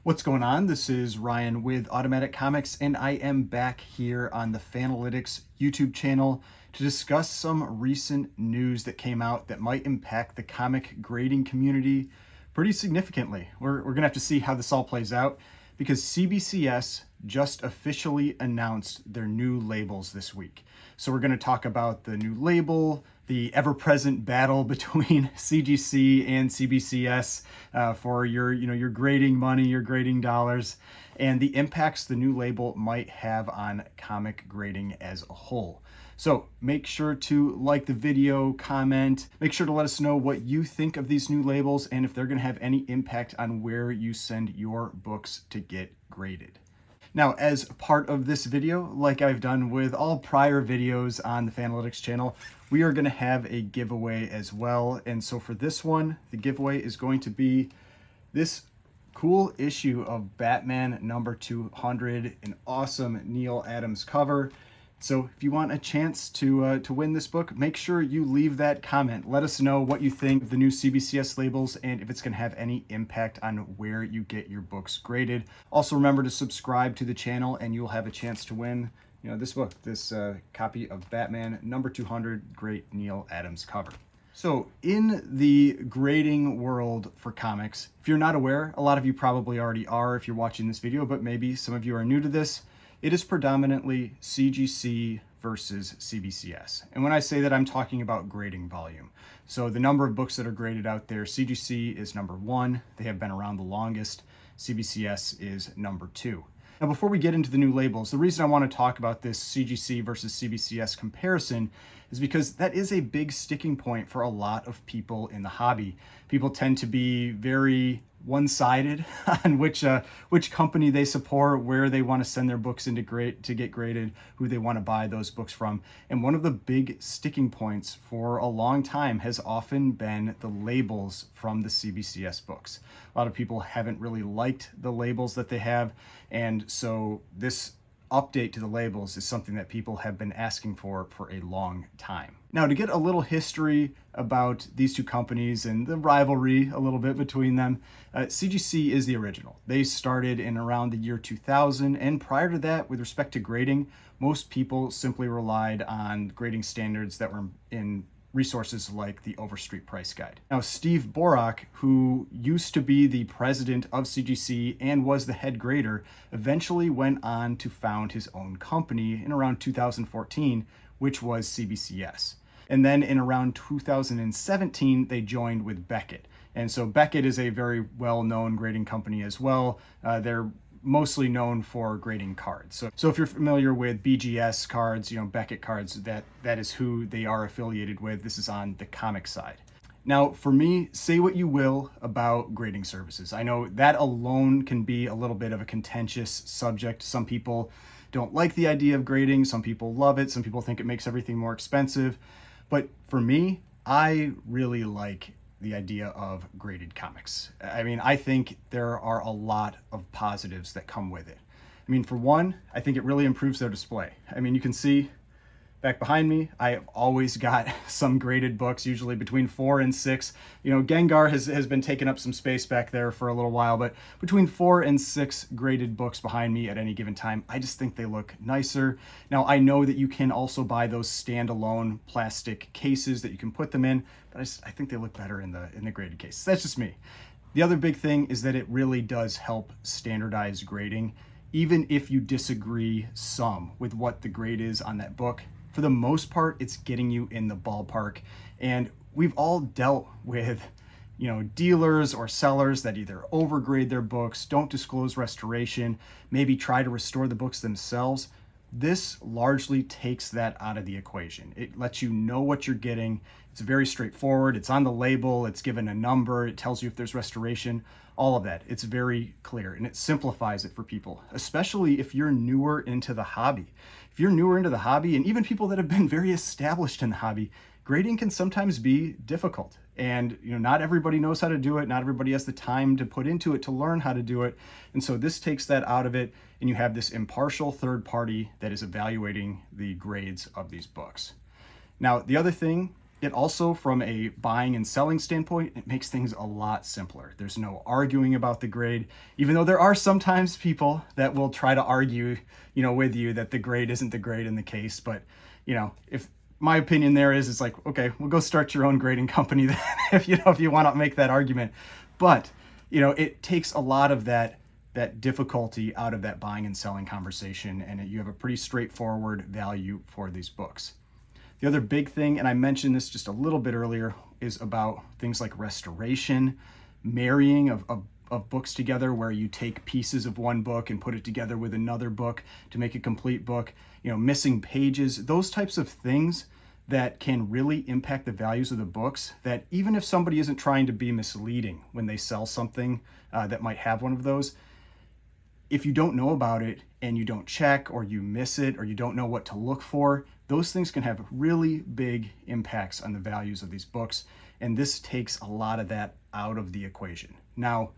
What's going on? This is Ryan with Automatic Comics, and I am back here on the Fanalytics YouTube channel to discuss some recent news that came out that might impact the comic grading community pretty significantly. We're going to have to see how this all plays out because CBCS just officially announced their new labels this week. So we're going to talk about the new label, the ever-present battle between CGC and CBCS for your grading money, your grading dollars, and the impacts the new label might have on comic grading as a whole. So make sure to like the video, comment, make sure to let us know what you think of these new labels and if they're going to have any impact on where you send your books to get graded. Now, as part of this video, like I've done with all prior videos on the Fanalytics channel, we are going to have a giveaway as well. And so for this one, the giveaway is going to be this cool issue of Batman number 200, an awesome Neil Adams cover. So if you want a chance to win this book, make sure you leave that comment. Let us know what you think of the new CBCS labels and if it's going to have any impact on where you get your books graded. Also remember to subscribe to the channel and you'll have a chance to win this book, this copy of Batman number 200, great Neil Adams cover. So in the grading world for comics, if you're not aware, a lot of you probably already are if you're watching this video, but maybe some of you are new to this. It is predominantly CGC versus CBCS. And when I say that, I'm talking about grading volume. So the number of books that are graded out there, CGC is number 1. They have been around the longest. CBCS is number 2. Now, before we get into the new labels, the reason I want to talk about this CGC versus CBCS comparison is because that is a big sticking point for a lot of people in the hobby. People tend to be very one-sided on which company they support, where they want to send their books into to get graded, who they want to buy those books from. And one of the big sticking points for a long time has often been the labels from the CBCS books. A lot of people haven't really liked the labels that they have, and so this update to the labels is something that people have been asking for a long time. Now, to get a little history about these two companies and the rivalry a little bit between them, CGC is the original. They started in around the year 2000, and prior to that, with respect to grading, most people simply relied on grading standards that were in resources like the Overstreet Price Guide. Now, Steve Borak, who used to be the president of CGC and was the head grader, eventually went on to found his own company in around 2014, which was CBCS. And then in around 2017, they joined with Beckett. And so Beckett is a very well-known grading company as well. They're mostly known for grading cards. So if you're familiar with BGS cards, Beckett cards, that is who they are affiliated with. This is on the comic side. Now, for me, say what you will about grading services. I know that alone can be a little bit of a contentious subject. Some people don't like the idea of grading. Some people love it. Some people think it makes everything more expensive. But for me, I really like the idea of graded comics. I mean, I think there are a lot of positives that come with it. I mean, for one, I think it really improves their display. I mean, you can see back behind me, I have always got some graded books, usually between 4 and 6. Gengar has been taking up some space back there for a little while, but between 4 and 6 graded books behind me at any given time, I just think they look nicer. Now, I know that you can also buy those standalone plastic cases that you can put them in, but I think they look better in the graded case. That's just me. The other big thing is that it really does help standardize grading, even if you disagree some with what the grade is on that book. For the most part, it's getting you in the ballpark. And we've all dealt with, dealers or sellers that either overgrade their books, don't disclose restoration, maybe try to restore the books themselves. This largely takes that out of the equation. It lets you know what you're getting. It's very straightforward. It's on the label. It's given a number. It tells you if there's restoration, all of that. It's very clear and it simplifies it for people, especially if you're newer into the hobby. If you're newer into the hobby, and even people that have been very established in the hobby, grading can sometimes be difficult. And not everybody knows how to do it. Not everybody has the time to put into it to learn how to do it. And so this takes that out of it, and you have this impartial third party that is evaluating the grades of these books. Now, the other thing It also, from a buying and selling standpoint, it makes things a lot simpler. There's no arguing about the grade, even though there are sometimes people that will try to argue, with you that the grade isn't the grade in the case. But, if my opinion there is, it's like, okay, well, go start your own grading company then if you want to make that argument. But, it takes a lot of that difficulty out of that buying and selling conversation, and you have a pretty straightforward value for these books. The other big thing, and I mentioned this just a little bit earlier, is about things like restoration, marrying of books together, where you take pieces of one book and put it together with another book to make a complete book, missing pages, those types of things that can really impact the values of the books, that even if somebody isn't trying to be misleading when they sell something that might have one of those, if you don't know about it and you don't check, or you miss it, or you don't know what to look for, those things can have really big impacts on the values of these books. And this takes a lot of that out of the equation. Now,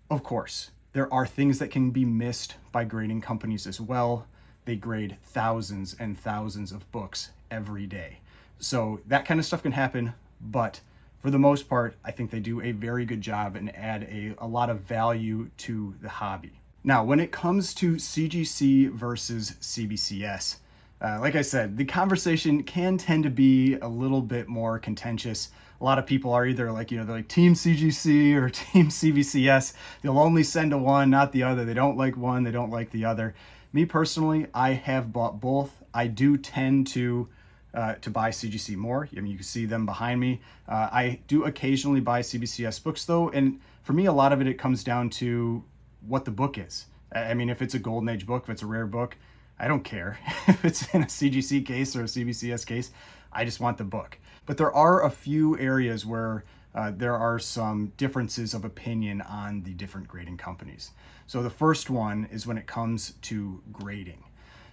of course, there are things that can be missed by grading companies as well. They grade thousands and thousands of books every day. So that kind of stuff can happen, but for the most part, I think they do a very good job and add a lot of value to the hobby. Now, when it comes to CGC versus CBCS, like I said, the conversation can tend to be a little bit more contentious. A lot of people are either like, they're like Team CGC or Team CBCS. They'll only send to one, not the other. They don't like one, they don't like the other. Me personally, I have bought both. I do tend to buy CGC more. I mean, you can see them behind me. I do occasionally buy CBCS books though, and for me, a lot of it comes down to what the book is. I mean, if it's a golden age book, if it's a rare book, I don't care if it's in a CGC case or a CBCS case. I just want the book. But there are a few areas where there are some differences of opinion on the different grading companies. So the first one is when it comes to grading.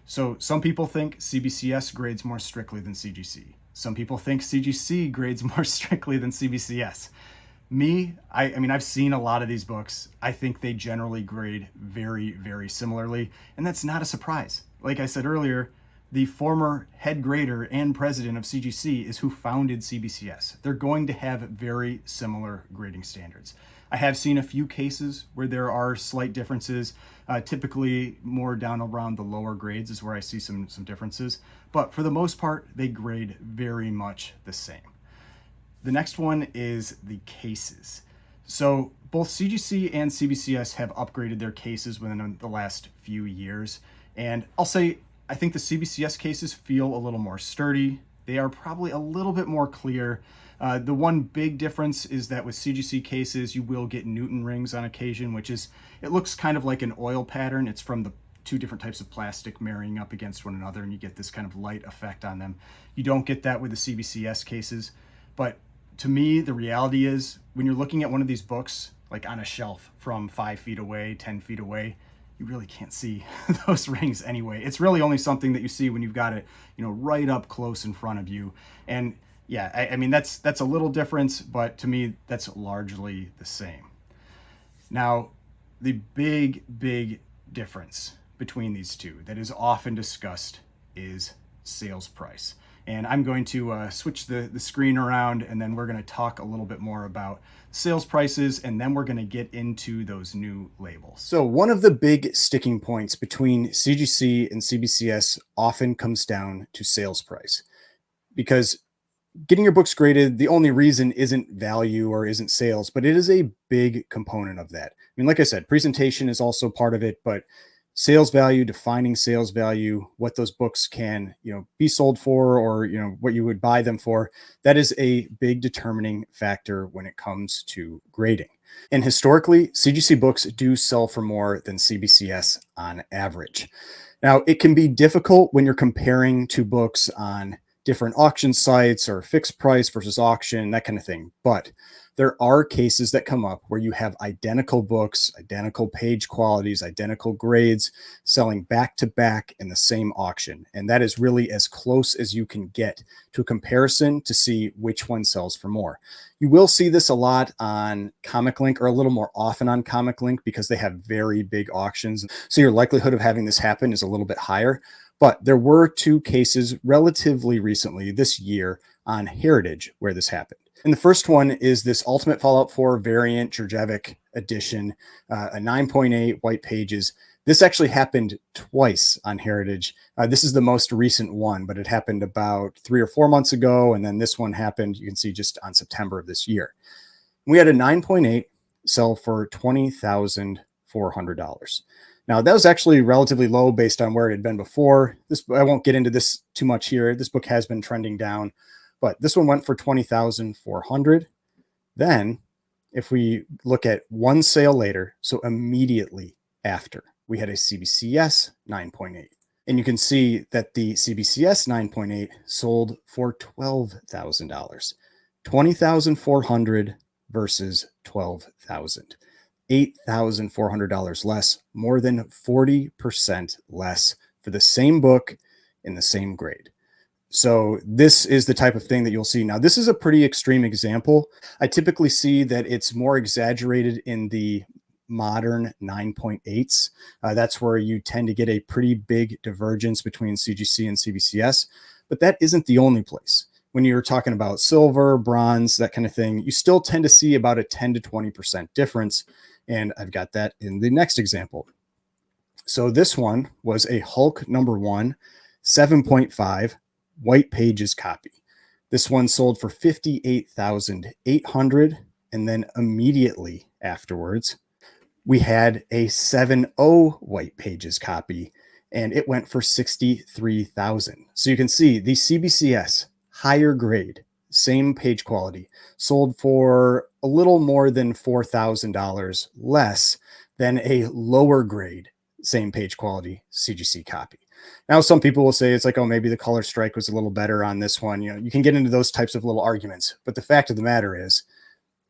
So some people think CBCS grades more strictly than CGC. Some people think CGC grades more strictly than CBCS. I mean, I've seen a lot of these books. I think they generally grade very, very similarly, and that's not a surprise. Like I said earlier, the former head grader and president of CGC is who founded CBCS. They're going to have very similar grading standards. I have seen a few cases where there are slight differences, typically more down around the lower grades is where I see some differences, but for the most part, they grade very much the same. The next one is the cases. So both CGC and CBCS have upgraded their cases within the last few years. And I'll say, I think the CBCS cases feel a little more sturdy. They are probably a little bit more clear. The one big difference is that with CGC cases, you will get Newton rings on occasion, it looks kind of like an oil pattern. It's from the two different types of plastic marrying up against one another, and you get this kind of light effect on them. You don't get that with the CBCS cases, but to me, the reality is when you're looking at one of these books, like on a shelf from 5 feet away, 10 feet away, you really can't see those rings anyway. It's really only something that you see when you've got it, right up close in front of you. And yeah, I mean, that's a little difference, but to me, that's largely the same. Now, the big difference between these two that is often discussed is sales price. And I'm going to switch the screen around, and then we're going to talk a little bit more about sales prices, and then we're going to get into those new labels. So one of the big sticking points between CGC and CBCS often comes down to sales price, because getting your books graded, the only reason isn't value or isn't sales, but it is a big component of that. I mean, like I said, presentation is also part of it, but sales value, defining sales value, what those books can, be sold for, or, what you would buy them for, that is a big determining factor when it comes to grading. And historically, CGC books do sell for more than CBCS on average. Now, it can be difficult when you're comparing two books on different auction sites or fixed price versus auction, that kind of thing. But There are cases that come up where you have identical books, identical page qualities, identical grades selling back to back in the same auction. And that is really as close as you can get to a comparison to see which one sells for more. You will see this a lot on Comic Link, or a little more often on Comic Link, because they have very big auctions. So your likelihood of having this happen is a little bit higher. But there were two cases relatively recently this year on Heritage where this happened. And the first one is this Ultimate Fallout 4 variant Jurjevic edition, a 9.8 white pages. This actually happened twice on Heritage. This is the most recent one, but it happened about 3 or 4 months ago. And then this one happened, you can see, just on September of this year. We had a 9.8 sell for $20,400. Now, that was actually relatively low based on where it had been before. I won't get into this too much here. This book has been trending down, but this one went for $20,400. Then, if we look at one sale later, so immediately after, we had a CBCS 9.8. And you can see that the CBCS 9.8 sold for $12,000. $20,400 versus $12,000. $8,400 less, more than 40% less for the same book in the same grade. So this is the type of thing that you'll see. Now, this is a pretty extreme example. I typically see that it's more exaggerated in the modern 9.8s. That's where you tend to get a pretty big divergence between CGC and CBCS, but that isn't the only place. When you're talking about silver, bronze, that kind of thing, you still tend to see about a 10 to 20% difference. And I've got that in the next example. So this one was a Hulk #1, 7.5 white pages copy. This one sold for $58,800. And then immediately afterwards, we had a 7.0 white pages copy, and it went for $63,000. So you can see the CBCS higher grade, same page quality, sold for a little more than $4,000 less than a lower grade, same page quality CGC copy. Now, some people will say it's like, oh, maybe the color strike was a little better on this one. You can get into those types of little arguments, but the fact of the matter is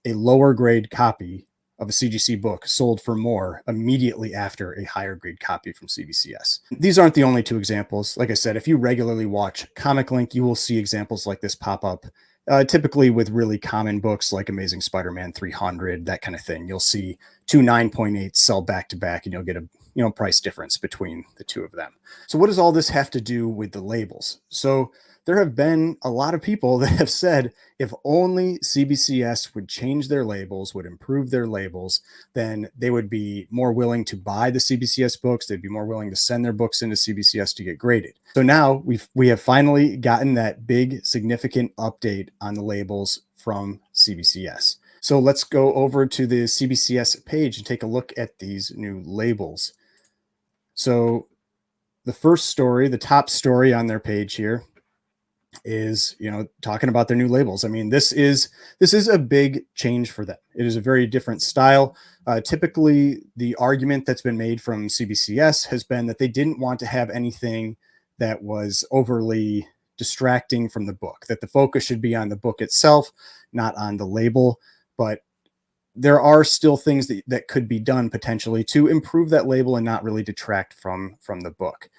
a lower grade copy of a CGC book sold for more immediately after a higher grade copy from CBCS. These aren't the only two examples. Like I said, if you regularly watch Comic Link, you will see examples like this pop up, typically with really common books like Amazing Spider-Man 300, that kind of thing. You'll see two 9.8s sell back to back, and you'll get a price difference between the two of them. So what does all this have to do with the labels? So there have been a lot of people that have said if only CBCS would change their labels, would improve their labels, then they would be more willing to buy the CBCS books. They'd be more willing to send their books into CBCS to get graded. So now we have finally gotten that big, significant update on the labels from CBCS. So let's go over to the CBCS page and take a look at these new labels. So the first story, the top story on their page here, is talking about their new labels. I mean, this is a big change for them. It is a very different style. Typically, the argument that's been made from CBCS has been that they didn't want to have anything that was overly distracting from the book, that the focus should be on the book itself, not on the label. But there are still things that could be done potentially to improve that label and not really detract from the book.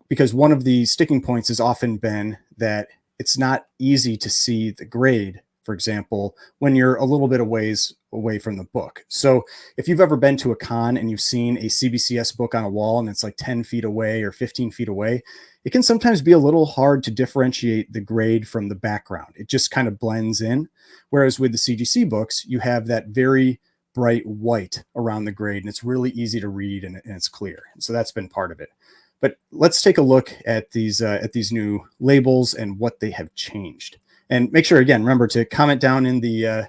Because one of the sticking points has often been that it's not easy to see the grade, for example, when you're a little bit away from the book. So if you've ever been to a con and you've seen a CBCS book on a wall and it's like 10 feet away or 15 feet away, it can sometimes be a little hard to differentiate the grade from the background. It just kind of blends in. Whereas with the CGC books, you have that very bright white around the grade, and it's really easy to read and it's clear. So that's been part of it. But let's take a look at these new labels and what they have changed. And make sure, again, remember to comment down in the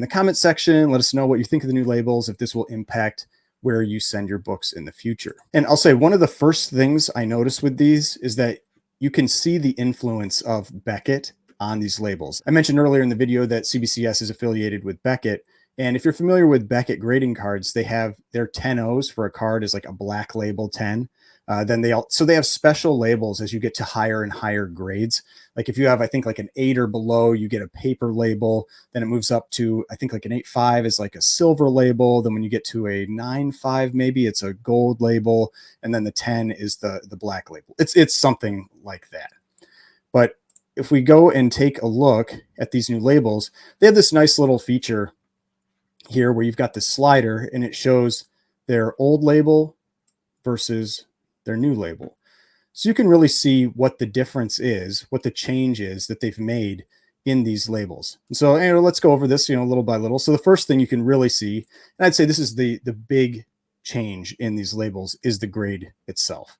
comment section. Let us know what you think of the new labels, if this will impact where you send your books in the future. And I'll say one of the first things I noticed with these is that you can see the influence of Beckett on these labels. I mentioned earlier in the video that CBCS is affiliated with Beckett, And if you're familiar with Beckett grading cards, they have their 10 O's for a card is like a black label 10. Then so they have special labels as you get to higher and higher grades. Like if you have, I think like an 8 or below, you get a paper label. Then it moves up to, I think like an 8.5 is like a silver label. Then when you get to a 9.5, maybe it's a gold label. And then the 10 is the black label. It's something like that. But if we go and take a look at these new labels, they have this nice little feature here where you've got this slider and it shows their old label versus their new label. So you can really see what the difference is, what the change is that they've made in these labels. And so let's go over this, little by little. So the first thing you can really see, and I'd say this is the big change in these labels, is the grade itself.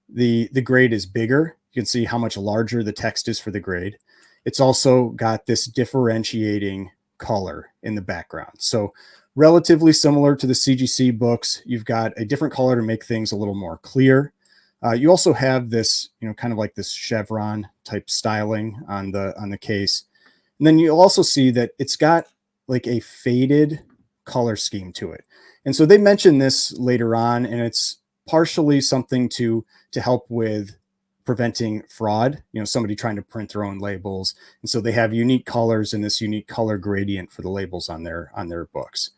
The grade is bigger. You can see how much larger the text is for the grade. It's also got this differentiating color in the background. So relatively similar to the CGC books, you've got a different color to make things a little more clear. You also have this, kind of like this chevron type styling on the case. And then you'll also see that it's got like a faded color scheme to it. And so they mention this later on, and it's partially something to help with preventing fraud, somebody trying to print their own labels. And so they have unique colors and this unique color gradient for the labels on their books.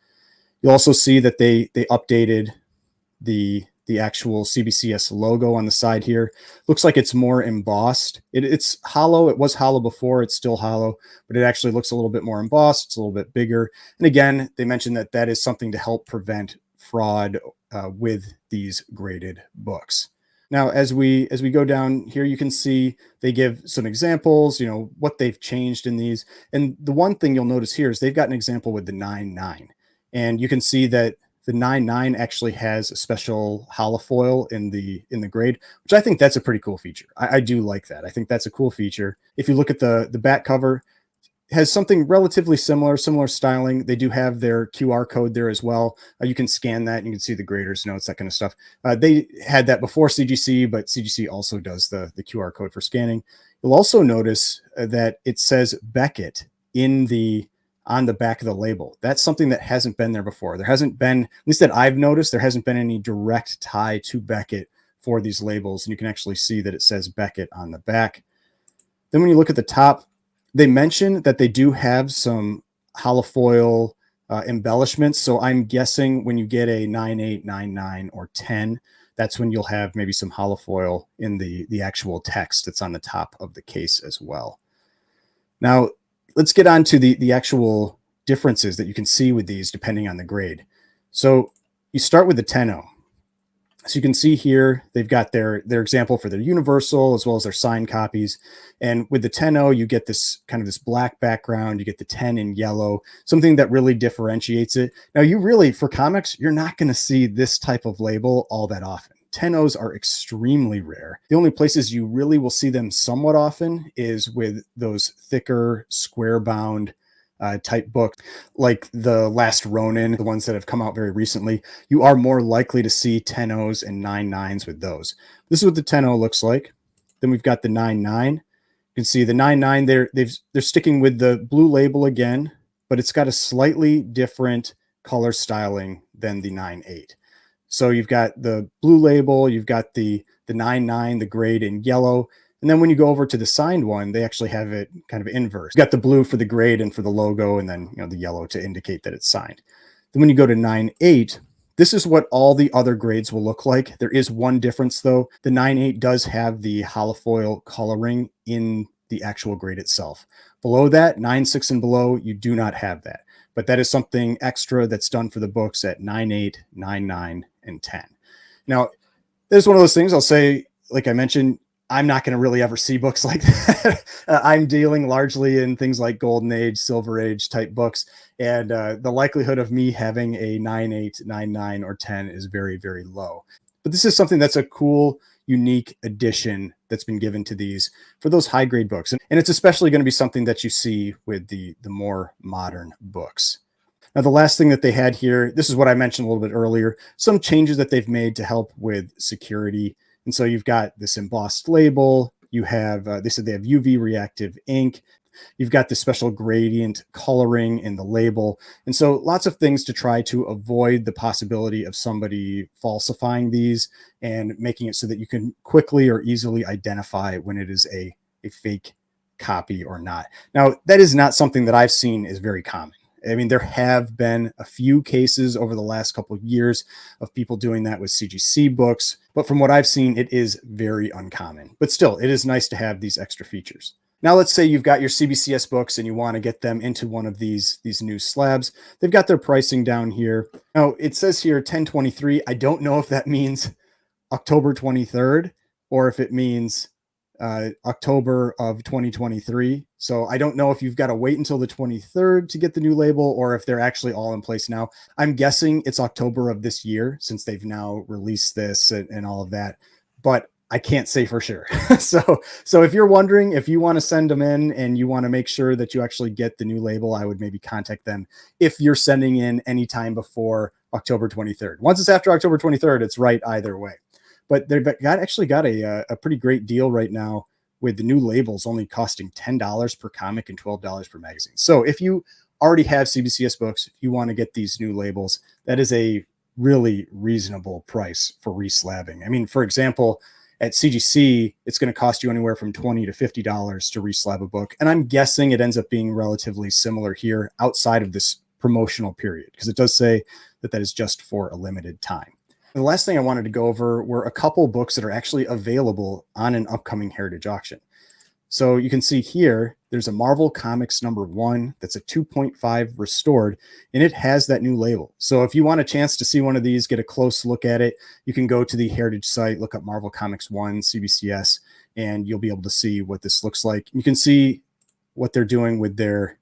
You'll also see that they updated the actual CBCS logo on the side here. Looks like it's more embossed. It's hollow. It was hollow before. It's still hollow, but it actually looks a little bit more embossed. It's a little bit bigger. And again, they mentioned that is something to help prevent fraud with these graded books. Now, as we go down here, you can see they give some examples, what they've changed in these. And the one thing you'll notice here is they've got an example with the 9.9. And you can see that the 9.9 actually has a special holofoil in the grade, which I think that's a pretty cool feature. I do like that. I think that's a cool feature. If you look at the back cover, has something relatively similar styling. They do have their QR code there as well. You can scan that and you can see the graders notes, that kind of stuff. They had that before CGC, but CGC also does the QR code for scanning. You'll also notice that it says Beckett on the back of the label. That's something that hasn't been there before. There hasn't been, at least that I've noticed, there hasn't been any direct tie to Beckett for these labels. And you can actually see that it says Beckett on the back. Then when you look at the top, they mention that they do have some holofoil embellishments. So I'm guessing when you get a 9.8, 9.9, or 10, that's when you'll have maybe some holofoil in the actual text that's on the top of the case as well. Now, let's get on to the actual differences that you can see with these depending on the grade. So you start with the 10.0. So you can see here, they've got their example for their universal as well as their signed copies. And with the 10.0, you get this kind of this black background, you get the 10 in yellow, something that really differentiates it. Now you really, for comics, you're not going to see this type of label all that often. 10.0s are extremely rare. The only places you really will see them somewhat often is with those thicker square bound type books like The Last Ronin, the ones that have come out very recently. You are more likely to see 10.0s and 9.9s with those. This is what the 10.0 looks like. Then we've got the 9.9. You can see the 9.9 they're sticking with the blue label again, but it's got a slightly different color styling than the 9.8. So you've got the blue label, you've got the 9.9, the grade in yellow. And then when you go over to the signed one, they actually have it kind of inverse. You've got the blue for the grade and for the logo, and then the yellow to indicate that it's signed. Then when you go to 9.8, this is what all the other grades will look like. There is one difference though. The 9.8 does have the holofoil coloring in the actual grade itself. Below that, 9.6 and below, you do not have that. But that is something extra that's done for the books at 9.8, 9.9, and 10. Now, there's one of those things I'll say, like I mentioned, I'm not going to really ever see books like that. I'm dealing largely in things like Golden Age, Silver Age type books. And the likelihood of me having a 9.8, 9.9, or 10 is very, very low. But this is something that's a cool, unique addition that's been given to these for those high grade books. And it's especially going to be something that you see with the more modern books. Now, the last thing that they had here, this is what I mentioned a little bit earlier, some changes that they've made to help with security. And so you've got this embossed label. You have, they said they have UV reactive ink. You've got this special gradient coloring in the label. And so lots of things to try to avoid the possibility of somebody falsifying these and making it so that you can quickly or easily identify when it is a fake copy or not. Now, that is not something that I've seen is very common. I mean, there have been a few cases over the last couple of years of people doing that with CGC books, but from what I've seen, it is very uncommon. But still, it is nice to have these extra features. Now, let's say you've got your CBCS books and you want to get them into one of these new slabs. They've got their pricing down here. Now, it says here 1023. I don't know if that means October 23rd or if it means October of 2023. So I don't know if you've got to wait until the 23rd to get the new label or if they're actually all in place now. I'm guessing it's October of this year since they've now released this and all of that, but I can't say for sure. So if you're wondering if you want to send them in and you want to make sure that you actually get the new label, I would maybe contact them if you're sending in anytime before October 23rd. Once it's after October 23rd, it's right either way. But they've actually got a pretty great deal right now with the new labels only costing $10 per comic and $12 per magazine. So if you already have CBCS books, if you want to get these new labels, that is a really reasonable price for reslabbing. I mean, for example, at CGC, it's going to cost you anywhere from $20 to $50 to reslab a book. And I'm guessing it ends up being relatively similar here outside of this promotional period, because it does say that that is just for a limited time. The last thing I wanted to go over were a couple books that are actually available on an upcoming Heritage auction. So you can see here, there's a Marvel Comics #1 that's a 2.5 restored, and it has that new label. So if you want a chance to see one of these, get a close look at it, you can go to the Heritage site, look up Marvel Comics 1 CBCS, and you'll be able to see what this looks like. You can see what they're doing with their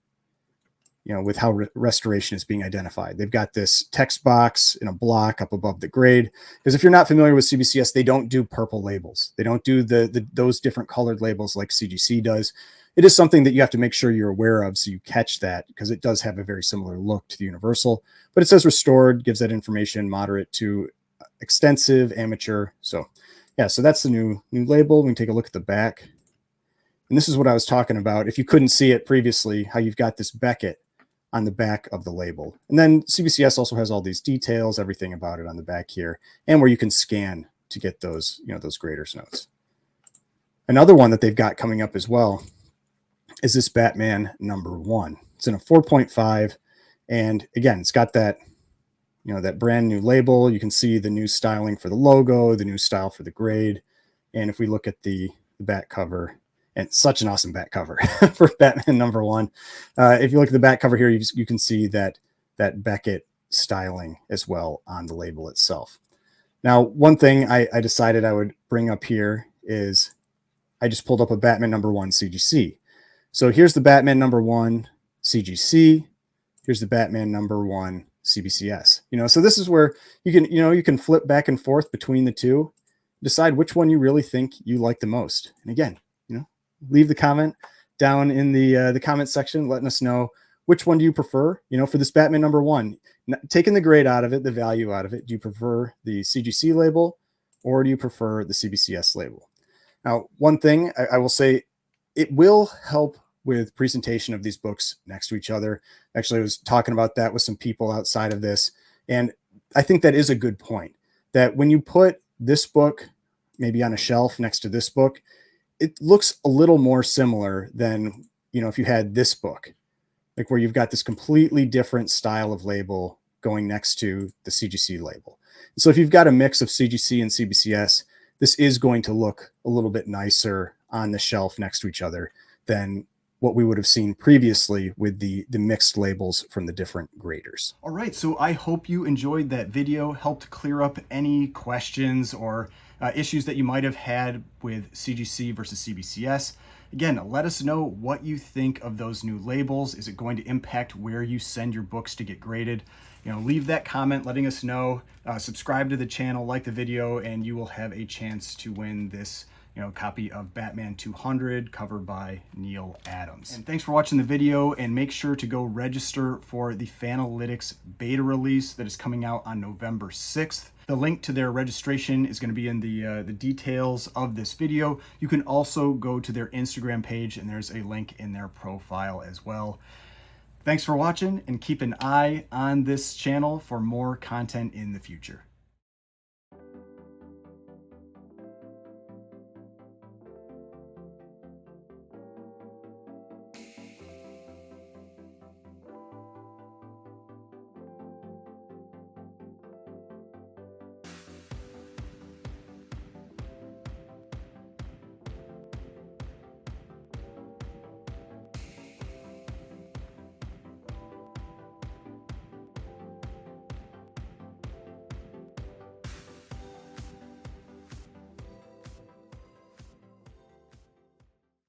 with how restoration is being identified. They've got this text box in a block up above the grade. Because if you're not familiar with CBCS, they don't do purple labels. They don't do those different colored labels like CGC does. It is something that you have to make sure you're aware of so you catch that, because it does have a very similar look to the Universal. But it says restored, gives that information, moderate to extensive, amateur. So yeah, so that's the new label. We can take a look at the back. And this is what I was talking about. If you couldn't see it previously, how you've got this Beckett on the back of the label. And then CBCS also has all these details, everything about it on the back here, and where you can scan to get those, those graders notes. Another one that they've got coming up as well is this Batman #1. It's in a 4.5. And again, it's got that, that brand new label. You can see the new styling for the logo, the new style for the grade. And if we look at the back cover, and such an awesome back cover for Batman #1. If you look at the back cover here, you can see that Beckett styling as well on the label itself. Now, one thing I decided I would bring up here is I just pulled up a Batman #1 CGC. So here's the Batman #1 CGC. Here's the Batman #1 CBCS. So this is where you can flip back and forth between the two, decide which one you really think you like the most. And again, leave the comment down in the comment section, letting us know which one do you prefer. For this Batman #1, taking the grade out of it, the value out of it, do you prefer the CGC label or do you prefer the CBCS label? Now, one thing I will say, it will help with presentation of these books next to each other. Actually, I was talking about that with some people outside of this, and I think that is a good point, that when you put this book maybe on a shelf next to this book, it looks a little more similar than, if you had this book, like where you've got this completely different style of label going next to the CGC label. So if you've got a mix of CGC and CBCS, this is going to look a little bit nicer on the shelf next to each other than what we would have seen previously with the mixed labels from the different graders. All right, so I hope you enjoyed that video, helped clear up any questions or issues that you might have had with CGC versus CBCS. Again, let us know what you think of those new labels. Is it going to impact where you send your books to get graded? Leave that comment letting us know. Subscribe to the channel, like the video, and you will have a chance to win this copy of Batman 200 covered by Neil Adams. And thanks for watching the video, and make sure to go register for the Fanalytics Beta release that is coming out on November 6th. The link to their registration is going to be in the details of this video. You can also go to their Instagram page, and there's a link in their profile as well. Thanks for watching, and keep an eye on this channel for more content in the future.